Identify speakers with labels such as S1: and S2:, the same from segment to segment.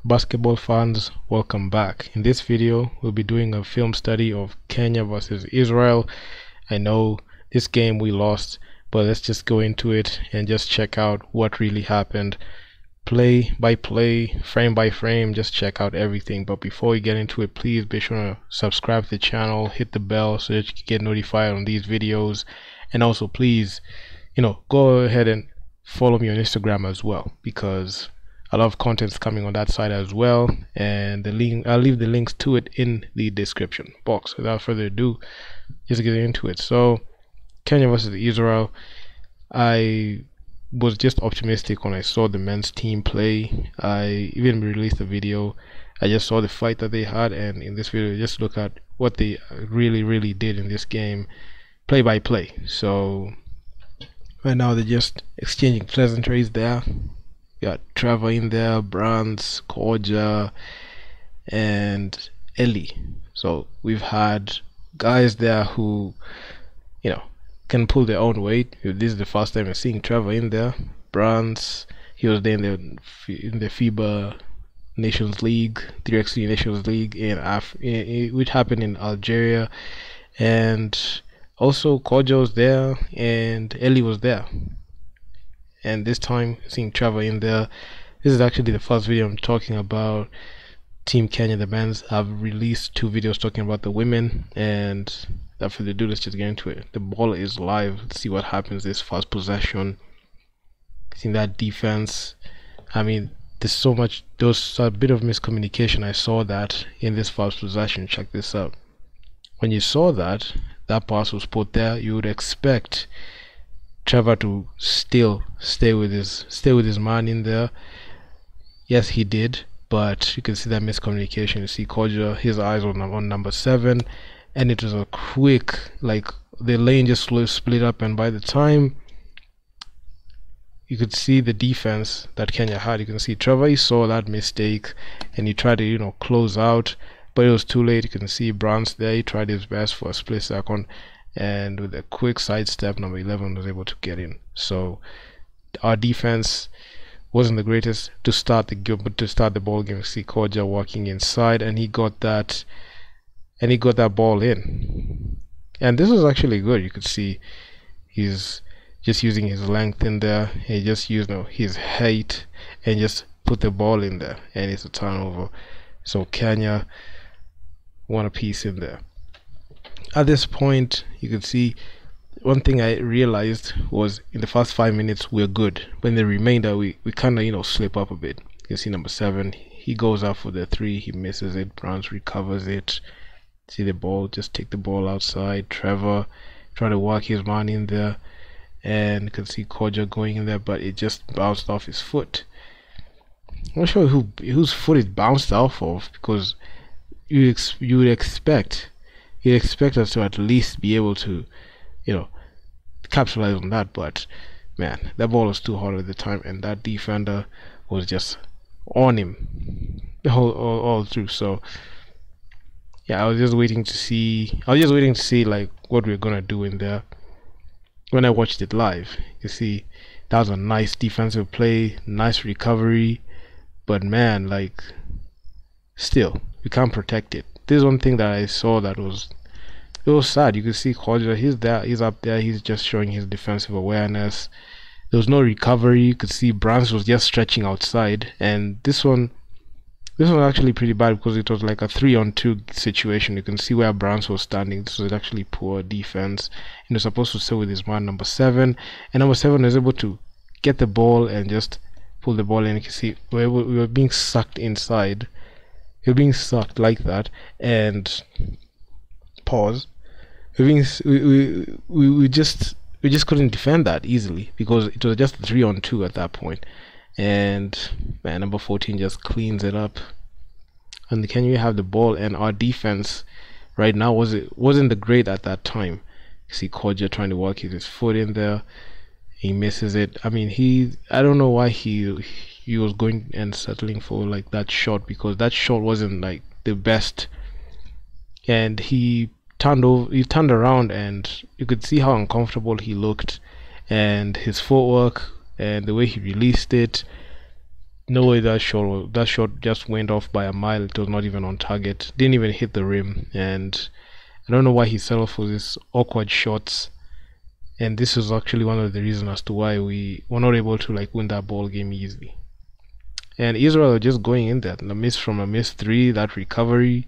S1: Basketball fans, welcome back. In this video, we'll be doing a film study of Kenya versus Israel. I know this game we lost, but let's just go into it and just check out what really happened. Play by play, frame by frame, just check out everything. But before we get into it, please be sure to subscribe to the channel, hit the bell so that you can get notified on these videos. And also please, go ahead and follow me on Instagram as well, because a lot of content's coming on that side as well, and I'll leave the links to it in the description box. Without further ado, just get into it. So Kenya versus Israel, I was just optimistic when I saw the men's team play. I even released a video. I just saw the fight that they had, and in this video just look at what they really did in this game, play by play. So right now they're just exchanging pleasantries there. Got Trevor in there, Brands, Koja, and Ellie. So we've had guys there who, can pull their own weight. This is the first time I'm seeing Trevor in there. Brands, he was there in the FIBA Nations League, 3x3 Nations League which happened in Algeria, and also Koja was there and Ellie was there. And this time seeing Trevor in there. This is actually the first video I'm talking about Team Kenya, the men's. I've released 2 videos talking about the women, and without further ado, let's just get into it. The ball is live. Let's see what happens this first possession. Seeing that defense, I mean, there's a bit of miscommunication. I saw that in this first possession. Check this out. When you saw that pass was put there, you would expect Trevor to still stay with his man in there. Yes, he did, but you can see that miscommunication. You see Koja, his eyes on number 7, and it was a quick, like, the lane just split up, and by the time you could see the defense that Kenya had, you can see Trevor, he saw that mistake and he tried to close out, but it was too late. You can see Brands there, he tried his best for a split second, and with a quick sidestep, number 11 was able to get in. So our defense wasn't the greatest to start the game, but to start the ball game, you see Koja walking inside, and he got that ball in. And this was actually good. You could see he's just using his length in there. He just used his height and just put the ball in there, and it's a turnover. So Kenya won a piece in there. At this point, you could see one thing I realized was in the first 5 minutes we're good. When the remainder we kind of slip up a bit. You can see number 7, he goes out for the 3, he misses it. Browns recovers it. See the ball, just take the ball outside. Trevor trying to work his man in there, and you can see Koja going in there, but it just bounced off his foot. I'm not sure whose foot it bounced off of, because you would expect us to at least be able to capitalize on that, but man, that ball was too hard at the time, and that defender was just on him all through. So yeah, I was just waiting to see like what we're gonna do in there. When I watched it live, you see that was a nice defensive play, nice recovery, but man, like, still we can't protect it. There's one thing that I saw that was sad. You could see Koja, he's up there, he's just showing his defensive awareness. There was no recovery. You could see Brands was just stretching outside, and this one was actually pretty bad because it was like a 3-on-2 situation. You can see where Brands was standing. This was actually poor defense. He was supposed to stay with his man number 7, and number 7 was able to get the ball and just pull the ball in. You can see we were being sucked inside. We were being sucked like that, and pause. We just couldn't defend that easily because it was just 3-on-2 at that point. And man, number 14 just cleans it up, and can you have the ball? And our defense right now wasn't the great at that time. You see Koja trying to work his foot in there, he misses it. I mean, I don't know why he was going and settling for like that shot, because that shot wasn't like the best, and he turned around, and you could see how uncomfortable he looked, and his footwork and the way he released it. no way that shot just went off by a mile. It was not even on target, didn't even hit the rim. And I don't know why he settled for these awkward shots. And this is actually one of the reasons as to why we were not able to like win that ball game easily. And Israel just going in there, the miss from a miss three, that recovery.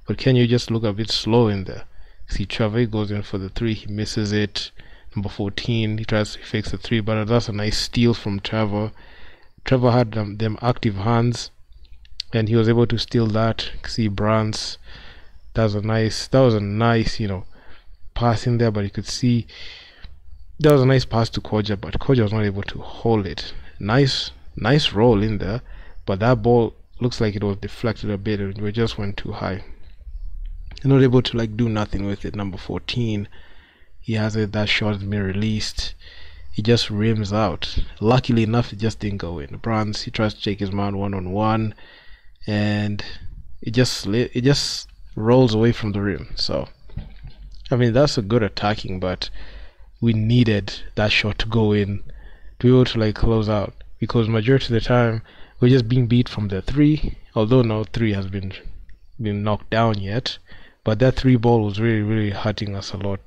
S1: But Kenya just look a bit slow in there. See, Trevor goes in for the three, he misses it. Number 14, he tries to fix the three, but that's a nice steal from Trevor. Trevor had them active hands, and he was able to steal that. See, Brands, that was a nice, pass in there, but you could see that was a nice pass to Koja, but Koja was not able to hold it. Nice roll in there, but that ball looks like it was deflected a bit and we just went too high. You're not able to like do nothing with it. Number 14, he has it, that shot has been released. He just rims out. Luckily enough, it just didn't go in. Brands, he tries to take his man one-on-one, and it just rolls away from the rim. So I mean, that's a good attacking, but we needed that shot to go in to be able to like close out, because majority of the time we're just being beat from the three, although no three has been knocked down yet, but that three ball was really hurting us a lot.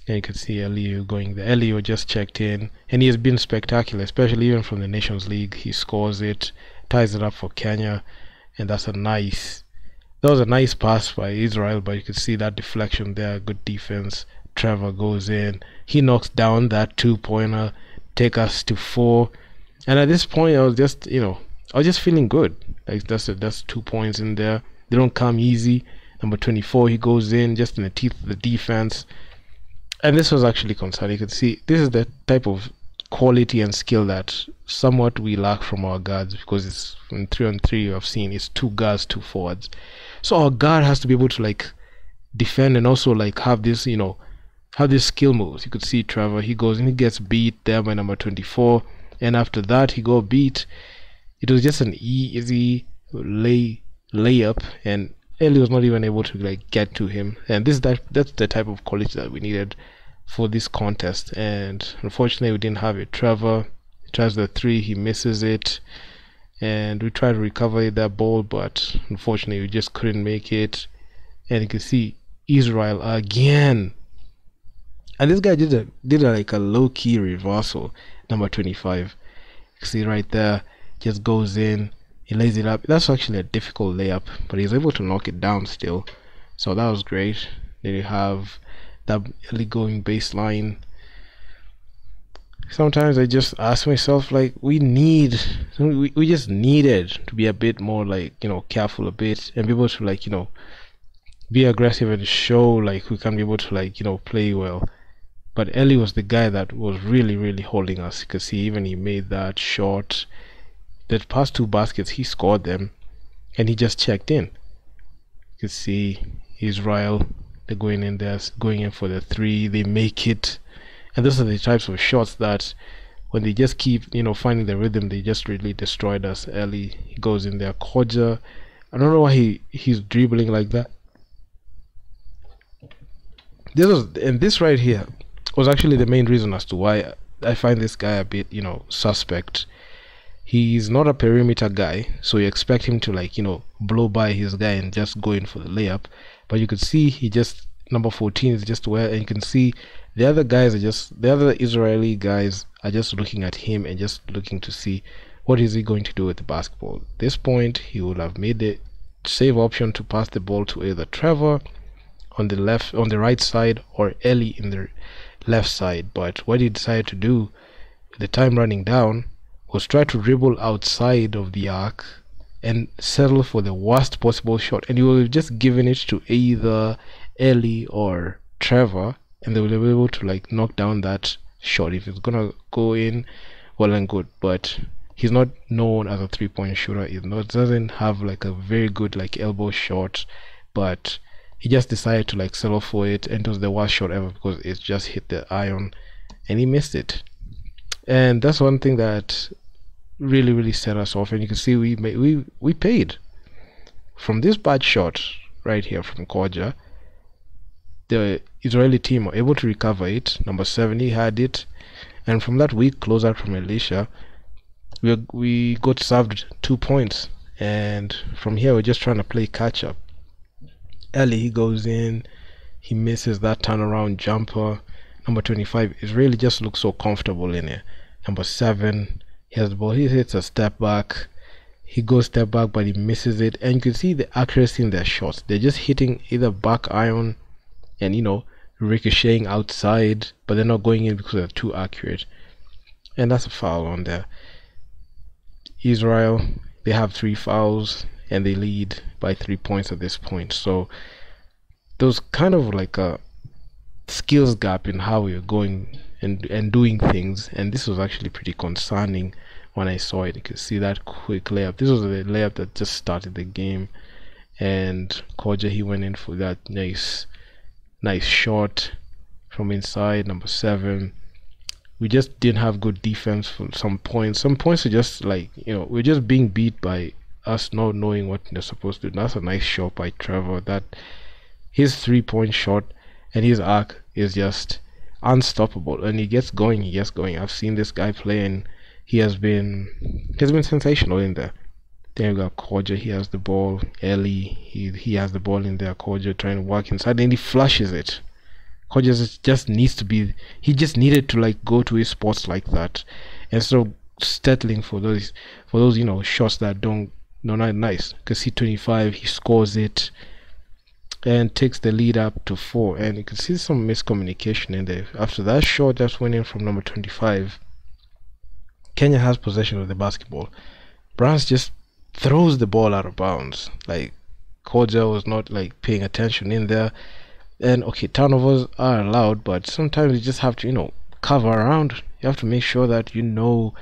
S1: And you can see Eliu going there. Eliu just checked in, and he has been spectacular, especially even from the Nations League. He scores it, ties it up for Kenya, and that was a nice pass by Israel, but you could see that deflection there, good defense. Trevor goes in, he knocks down that 2-pointer, take us to 4. And at this point I was just feeling good. Like that's 2 points in there. They don't come easy. Number 24, he goes in just in the teeth of the defense, and this was actually concerning. You could see this is the type of quality and skill that somewhat we lack from our guards, because it's in 3-on-3 I've seen it's 2 guards, 2 forwards. So our guard has to be able to like defend and also like have this have these skill moves. You could see Trevor, he goes and he gets beat there by number 24, and after that he got beat. It was just an easy layup, and Eli was not even able to like get to him. And that's the type of quality that we needed for this contest, and unfortunately we didn't have it. Trevor tries the 3, he misses it, and we tried to recover that ball, but unfortunately we just couldn't make it. And you can see Israel again, and this guy did like a low-key reversal. Number 25, you can see right there, just goes in, he lays it up. That's actually a difficult layup, but he's able to knock it down still, so that was great. Then you have that early going baseline. Sometimes I just ask myself, like, we just needed to be a bit more like, careful a bit, and be able to like, be aggressive and show like we can be able to like, play well. But Eli was the guy that was really holding us. You can see even he made that shot. The past 2 baskets he scored them, and he just checked in. You can see Israel, they're going in there, going in for the 3, they make it. And those are the types of shots that when they just keep finding the rhythm, they just really destroyed us. Eli, he goes in there. Koja, I don't know why he's dribbling like that. This right here was actually the main reason as to why I find this guy a bit suspect. He's not a perimeter guy, so you expect him to like blow by his guy and just go in for the layup, but you could see number 14 is just where, and you can see the other Israeli guys are just looking at him and just looking to see what is he going to do with the basketball. At this point he would have made the save option to pass the ball to either Trevor on the right side or Eli in the left side, but what he decided to do with the time running down was try to dribble outside of the arc and settle for the worst possible shot, and he would have just given it to either Eli or Trevor, and they would be able to like knock down that shot. If it's gonna go in, well and good, but he's not known as a 3-point shooter. He doesn't have like a very good like elbow shot, but he just decided to like settle for it, and it was the worst shot ever because it just hit the iron and he missed it. And that's one thing that really set us off. And you can see we paid from this bad shot right here from Koja. The Israeli team were able to recover it. Number 70 had it, and from that weak closeout from Elisha, we got served 2 points, and from here we're just trying to play catch up. Early he goes in, he misses that turnaround jumper. Number 25 is really just looks so comfortable in it. Number 7, he has the ball, he hits a step back, he goes step back but he misses it, and you can see the accuracy in their shots. They're just hitting either back iron and ricocheting outside, but they're not going in because they're too accurate, and that's a foul on there. Israel, they have 3 fouls and they lead by 3 points at this point. So there's kind of like a skills gap in how we're going and doing things, and this was actually pretty concerning when I saw it. You can see that quick layup. This was the layup that just started the game, and Koja, he went in for that nice shot from inside. Number 7, we just didn't have good defense for some points. Some points are just like, we're just being beat by us not knowing what they're supposed to do. That's a nice shot by Trevor. That his 3-point shot and his arc is just unstoppable, and he gets going. I've seen this guy play, and he has been sensational in there. Then we got Koja, he has the ball. Ellie, he has the ball in there. Koja trying to work inside, and he flushes it. Koja just needs to be, he just needed to like go to his spots like that, and so settling for those shots that don't, not nice. Because C25, he scores it and takes the lead up to 4, and you can see some miscommunication in there. After that shot just went in from number 25, Kenya has possession of the basketball. Brands just throws the ball out of bounds. Like, Koja was not like paying attention in there. And okay, turnovers are allowed, but sometimes you just have to cover around. You have to make sure that you're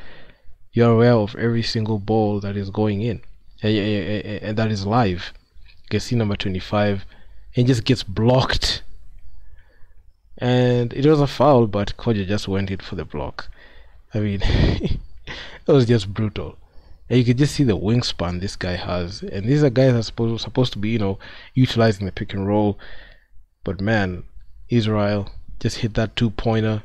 S1: aware of every single ball that is going in, and that is live. You can see number 25, he just gets blocked, and it was a foul, but Koja just went in for the block. I mean, it was just brutal. And you can just see the wingspan this guy has, and these are guys that are supposed to be utilizing the pick and roll. But man, Israel just hit that 2-pointer,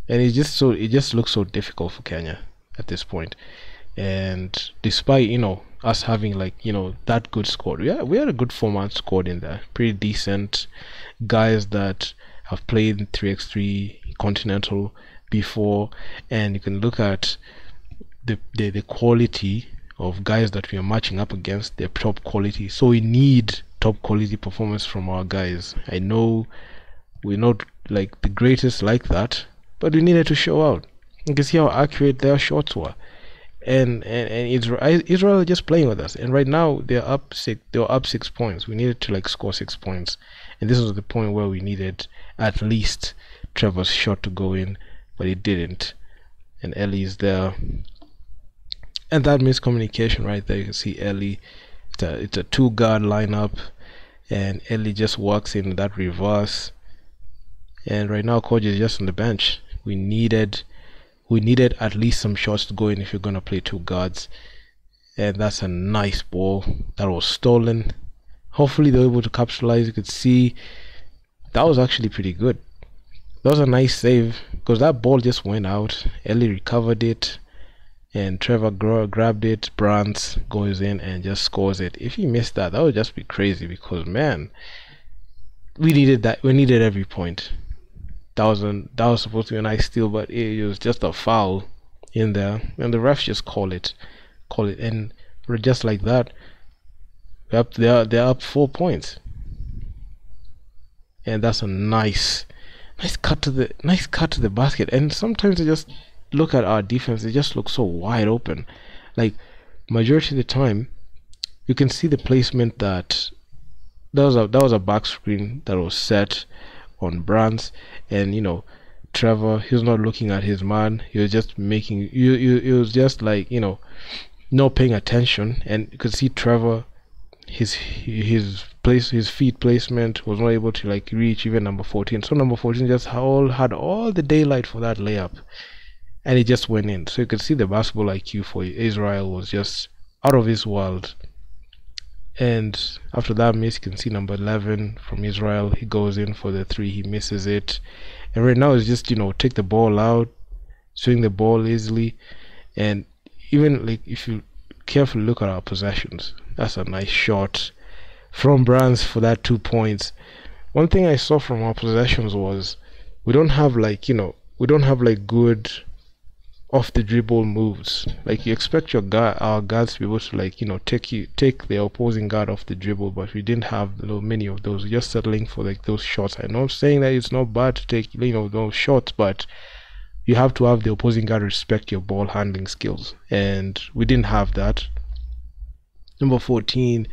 S1: and it just looks so difficult for Kenya at this point. And despite us having that good squad, we had a good 4-man squad in there, pretty decent guys that have played in 3x3 Continental before, and you can look at the quality of guys that we are matching up against. They're top quality, so we need top quality performance from our guys. I know we're not like the greatest like that, but we needed to show out. You can see how accurate their shots were, and Israel are just playing with us. And right now they're up 6 points. We needed to score 6 points, and this was the point where we needed at least Trevor's shot to go in, but it didn't. And Ellie is there, and that miscommunication right there. You can see Ellie, it's a 2-guard lineup, and Ellie just walks in that reverse, and right now Coach is just on the bench. We needed at least some shots to go in if you're gonna play 2 guards, and that's a nice ball that was stolen. Hopefully they were able to capitalize. You could see that was actually pretty good. That was a nice save, because that ball just went out. Ellie recovered it, and Trevor grabbed it. Brands goes in and just scores it. If he missed that would just be crazy, because man, we needed that. We needed every point. That was supposed to be a nice steal, but it was just a foul in there, and the refs just call it, and just like that, they're up 4 points, and that's a nice cut to the basket. And sometimes I just look at our defense, it just looks so wide open. Like, majority of the time you can see the placement that was a back screen that was set on Brands, and Trevor, he was not looking at his man. He was just making he was just like not paying attention, and you could see Trevor, his feet placement was not able to reach even number 14. So number 14 just had all the daylight for that layup, and it just went in. So you could see the basketball IQ for Israel was just out of this world. And after that miss, you can see number 11 from Israel, he goes in for the 3, he misses it. And right now it's just take the ball out, swing the ball easily. And even like if you carefully look at our possessions, that's a nice shot from Brands for that 2 points. One thing I saw from our possessions was we don't have like, we don't have like good off the dribble moves. Like you expect our guards to be able to like, take the opposing guard off the dribble, but we didn't have many of those. We're just settling for like those shots. I know I'm saying that it's not bad to take those shots, but you have to have the opposing guard respect your ball handling skills, and we didn't have that. Number 14,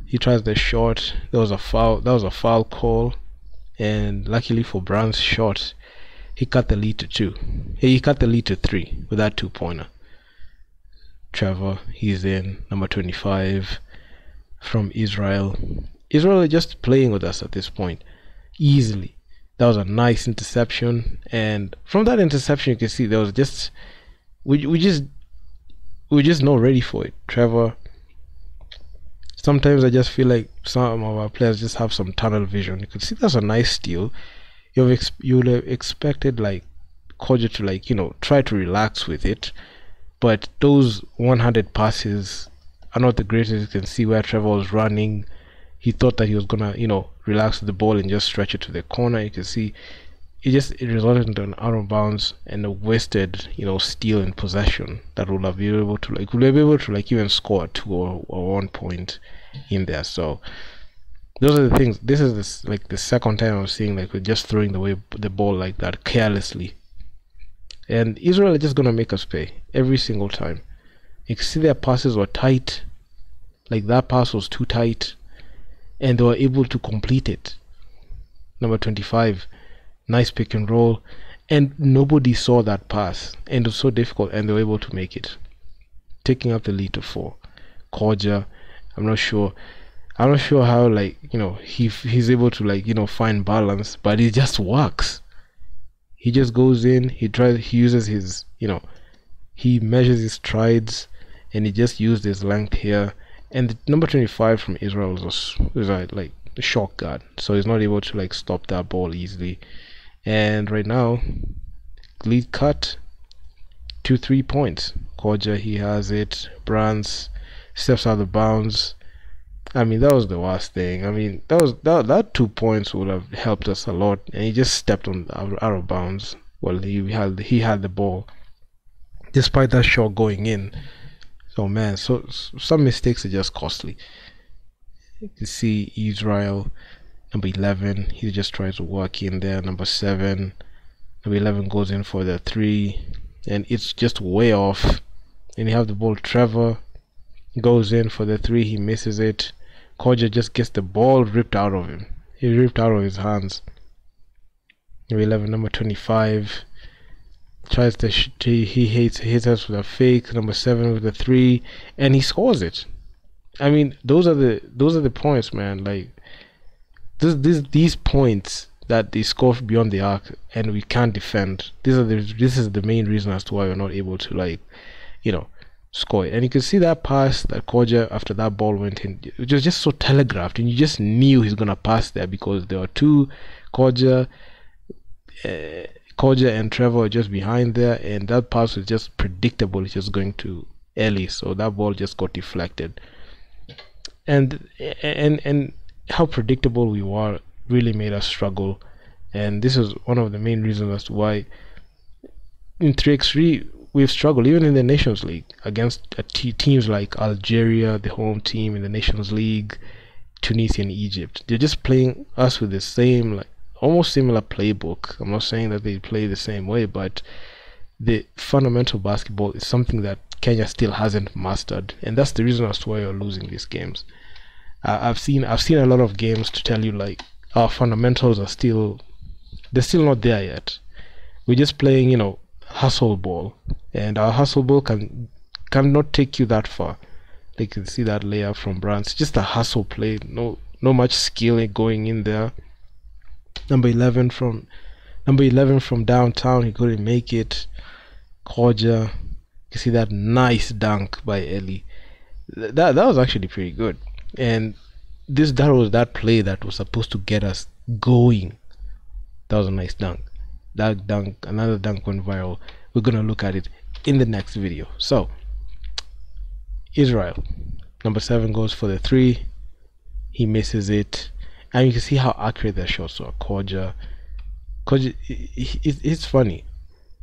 S1: he tries the shot. That was a foul call, and luckily for Brown's shot, he cut the lead to 2. He cut the lead to 3 with that 2-pointer. Trevor, he's in. Number 25 from Israel. Israel is just playing with us at this point easily. That was a nice interception, and from that interception you can see there was just we just not ready for it. Trevor, sometimes I just feel like some of our players just have some tunnel vision. You can see that's a nice steal. You would have expected like Koja to like try to relax with it, but those one-handed passes are not the greatest. You can see where Trevor was running. He thought that he was gonna relax the ball and just stretch it to the corner. You can see it resulted in an out of bounds and a wasted steal in possession that would have been able to even score 2 or 1 point in there. So those are the things. This is like the second time I'm seeing like we're just throwing the ball like that carelessly, and Israel is just gonna make us pay every single time. You can see their passes were tight, like that pass was too tight, and they were able to complete it. Number 25, nice pick and roll, and nobody saw that pass, and it was so difficult, and they were able to make it, taking up the lead to 4. Koja, I'm not sure how like he's able to like find balance, but it just works. He just goes in, he uses his he measures his strides, and he just used his length here. And the number 25 from Israel was like a shock guard, so he's not able to like stop that ball easily. And right now, lead cut to 3 points. Koja, he has it. Brands steps out of bounds. I mean, that was the worst thing. I mean, that 2 points would have helped us a lot, and he just stepped out of bounds. Well, he had the ball, despite that shot going in. So man, so some mistakes are just costly. You can see Israel, number 11, he just tries to work in there. Number 7, number 11 goes in for the 3, and it's just way off. And you have the ball. Trevor goes in for the 3, he misses it. Koja just gets the ball ripped out of him. He ripped out of his hands. Number 11, number 25 tries to he hits us with a fake. Number 7 with the 3, and he scores it. I mean, those are the points, man. Like these points that they score beyond the arc and we can't defend. This is the main reason as to why we're not able to like score it. And you can see that pass that Koja, after that ball went in, it was just so telegraphed, and you just knew he's gonna pass there because there were 2 Koja and Trevor just behind there, and that pass was just predictable. It's just going to Ellie, so that ball just got deflected. And how predictable we were really made us struggle, and this is one of the main reasons as to why in 3x3 we've struggled even in the Nations League against teams like Algeria, the home team in the Nations League, Tunisia and Egypt. They're just playing us with the same, like almost similar playbook. I'm not saying that they play the same way, but the fundamental basketball is something that Kenya still hasn't mastered, and that's the reason as to why you're losing these games. I've seen a lot of games to tell you like our fundamentals are still not there yet. We're just playing hustle ball, and our hustle ball cannot take you that far. Like you can see that layup from Brands, just a hustle play, no much skill going in there. Number 11 from downtown, he couldn't make it. Koja, you see that nice dunk by Ellie. That was actually pretty good, and that was that play that was supposed to get us going. That was a nice dunk. That dunk, another dunk went viral. we're gonna look at it in the next video. So Israel, number 7 goes for the 3, he misses it, and you can see how accurate their shots are. Koja, it's funny.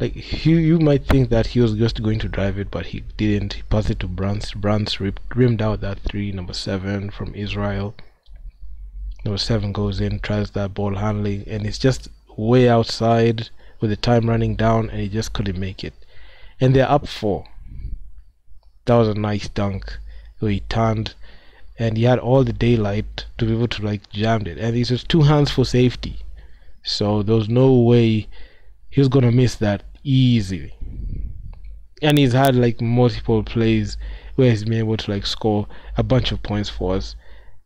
S1: Like you might think that he was just going to drive it, but he didn't. He passed it to Brands. Brands rimmed out that 3. Number 7 from Israel. Number 7 goes in, tries that ball handling, and it's just way outside with the time running down, and he just couldn't make it. And they're up 4. That was a nice dunk where he turned, and he had all the daylight to be able to like jam it, and he's just 2 hands for safety, so there was no way he was gonna miss that easily. And he's had like multiple plays where he's been able to like score a bunch of points for us.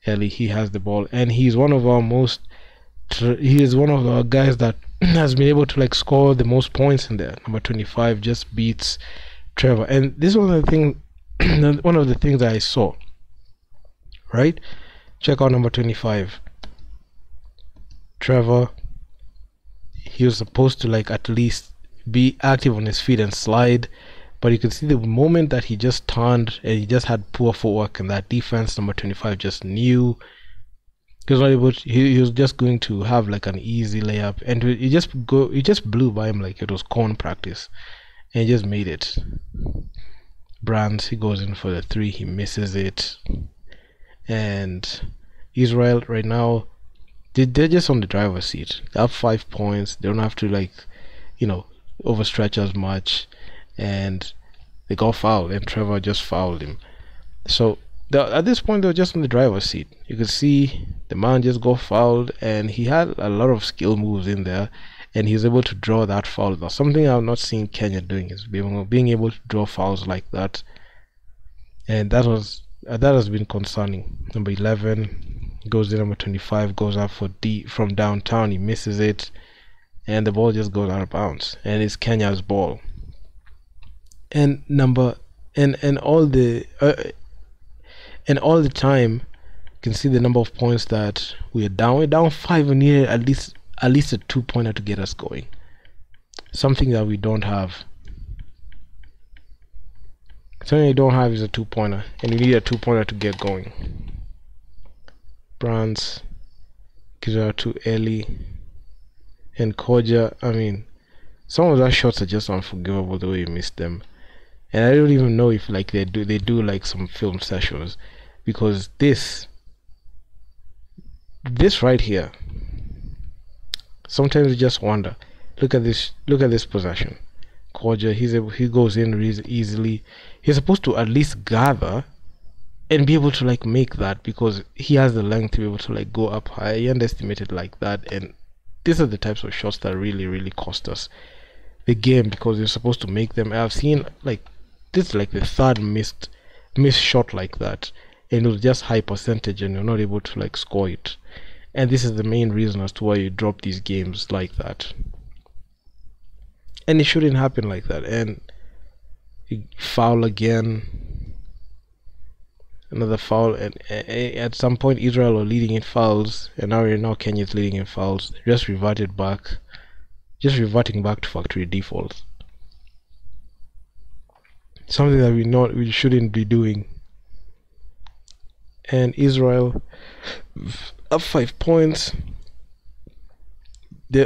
S1: Early, he has the ball, and he's one of our he is one of our guys that has been able to like score the most points in there. Number 25 just beats Trevor, and this was the thing one of the things that I saw, right? Check out number 25, Trevor. He was supposed to like at least be active on his feet and slide, but you can see the moment that he just turned and he just had poor footwork, and that defense, number 25, just knew he was not able to, he was just going to have like an easy layup, and he just blew by him like it was corn practice, and he just made it. Brands, he goes in for the 3, he misses it. And Israel right now, they're just on the driver's seat. They have 5 points. They don't have to like, you know, overstretch as much, and they got fouled, and Trevor just fouled him. So at this point, they're just on the driver's seat. You could see the man just got fouled, and he had a lot of skill moves in there, and he's able to draw that foul. Now, something I've not seen Kenya doing is being able to draw fouls like that, and that has been concerning. Number 11 goes in. Number 25 goes up for D from downtown. He misses it, and the ball just goes out of bounds, and it's Kenya's ball. And all the time, you can see the number of points that we're down. We're down 5 and needed at least a 2-pointer to get us going. Something that we don't have. Something you don't have is a 2-pointer, and you need a 2-pointer to get going. Brands gives out to Ellie and Koja. I mean, some of those shots are just unforgivable the way you missed them, and I don't even know if like they do like some film sessions, because this right here, sometimes you just wonder. Look at this possession. Koja, he goes in really easily. He's supposed to at least gather and be able to like make that, because he has the length to be able to like go up high. He underestimated like that, and these are the types of shots that really cost us the game, because you're supposed to make them. I've seen like this is like the 3rd missed shot like that, and it was just high percentage, and you're not able to like score it. And this is the main reason as to why you drop these games like that, and it shouldn't happen like that. And you foul again, another foul, and at some point Israel are leading in fouls, and now Kenya's leading in fouls. Just reverting back to factory defaults, something that we shouldn't be doing. And Israel up 5 points.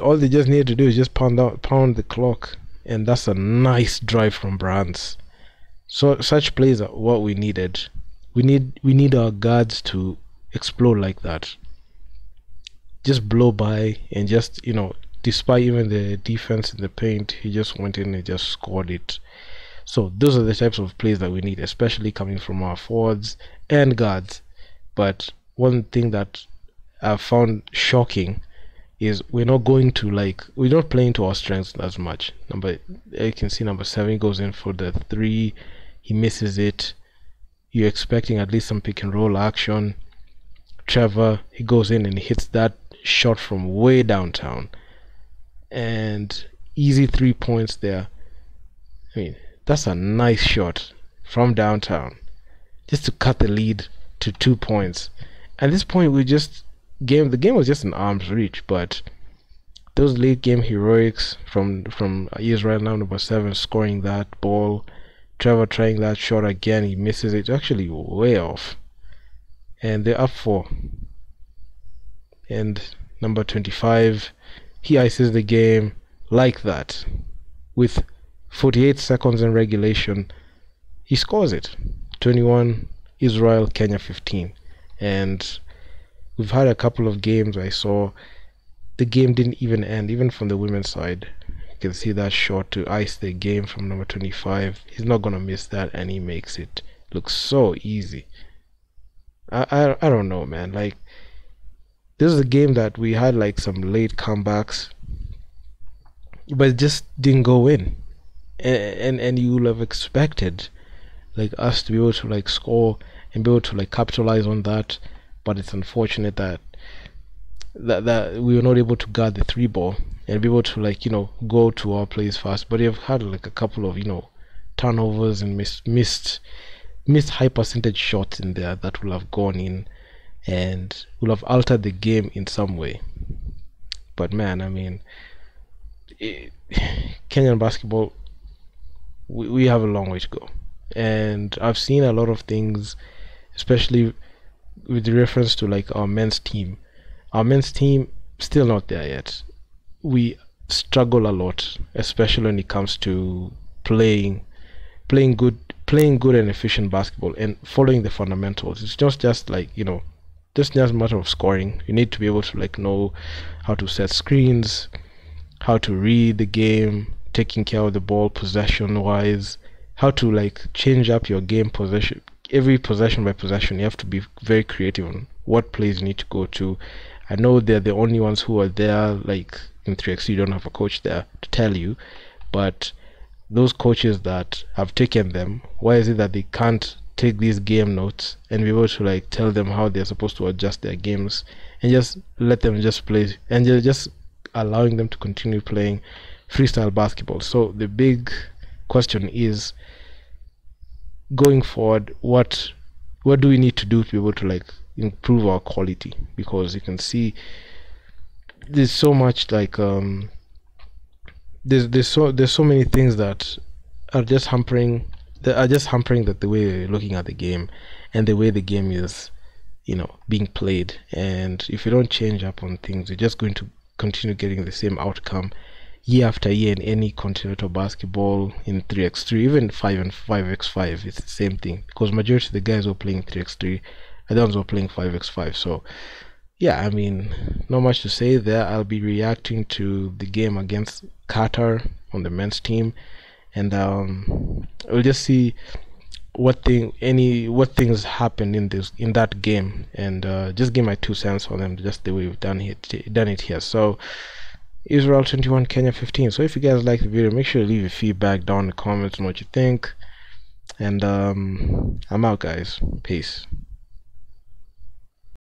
S1: All they just need to do is just pound the clock, and that's a nice drive from Brands. So such plays are what we needed. We need our guards to explode like that, just blow by, and just, you know, despite even the defense in the paint, he just went in and just scored it. So those are the types of plays that we need, especially coming from our forwards and guards. But one thing that I've found shocking is we're not playing to our strengths as much. You can see number 7 goes in for the 3, he misses it. You're expecting at least some pick and roll action. Trevor, he goes in and he hits that shot from way downtown, and easy 3 points there. I mean, that's a nice shot from downtown, just to cut the lead to 2 points. At this point, the game was just an arm's reach, but those late game heroics from Israel, now number 7, scoring that ball. Trevor trying that shot again, he misses it, actually way off, and they're up 4. And number 25, he ices the game like that. With 48 seconds in regulation, he scores it. 21 Israel, Kenya 15. And we've had a couple of games I saw the game didn't even end, even from the women's side. You can see that shot to ice the game from number 25. He's not gonna miss that, and he makes it look so easy. I don't know, man. Like, this is a game that we had like some late comebacks, but it just didn't go in. And you would have expected like us to be able to like score and be able to like capitalize on that, but it's unfortunate that we were not able to guard the 3 ball and be able to like, you know, go to our plays fast. But you've had like a couple of, you know, turnovers and missed high percentage shots in there that will have gone in and will have altered the game in some way. But man, I mean, Kenyan basketball, we have a long way to go, and I've seen a lot of things, especially with reference to like our men's team. Our men's team still not there yet. We struggle a lot, especially when it comes to playing good and efficient basketball and following the fundamentals. It's just like, you know, just a matter of scoring. You need to be able to like know how to set screens, how to read the game, taking care of the ball possession wise, how to like change up your game possession. Every possession by possession, you have to be very creative on what plays you need to go to. I know they're the only ones who are there, like in 3x3 you don't have a coach there to tell you, but those coaches that have taken them, why is it that they can't take these game notes and be able to like tell them how they're supposed to adjust their games and just let them just play, and just allowing them to continue playing freestyle basketball? So the big question is, going forward, what do we need to do to be able to like improve our quality? Because you can see there's so much like there's so many things that are just hampering that the way we're looking at the game and the way the game is, you know, being played. And if you don't change up on things, you're just going to continue getting the same outcome year after year in any continental basketball, in 3x3, even 5 and 5x5. It's the same thing, because majority of the guys who are playing 3x3 are the ones who are playing 5x5. So yeah, I mean, not much to say there. I'll be reacting to the game against Qatar on the men's team, and we'll just see what things happened in that game, and just give my 2 cents on them, just the way we've done it here. So Israel 21, Kenya 15. So if you guys like the video, make sure to leave your feedback down in the comments on what you think, and I'm out, guys. Peace.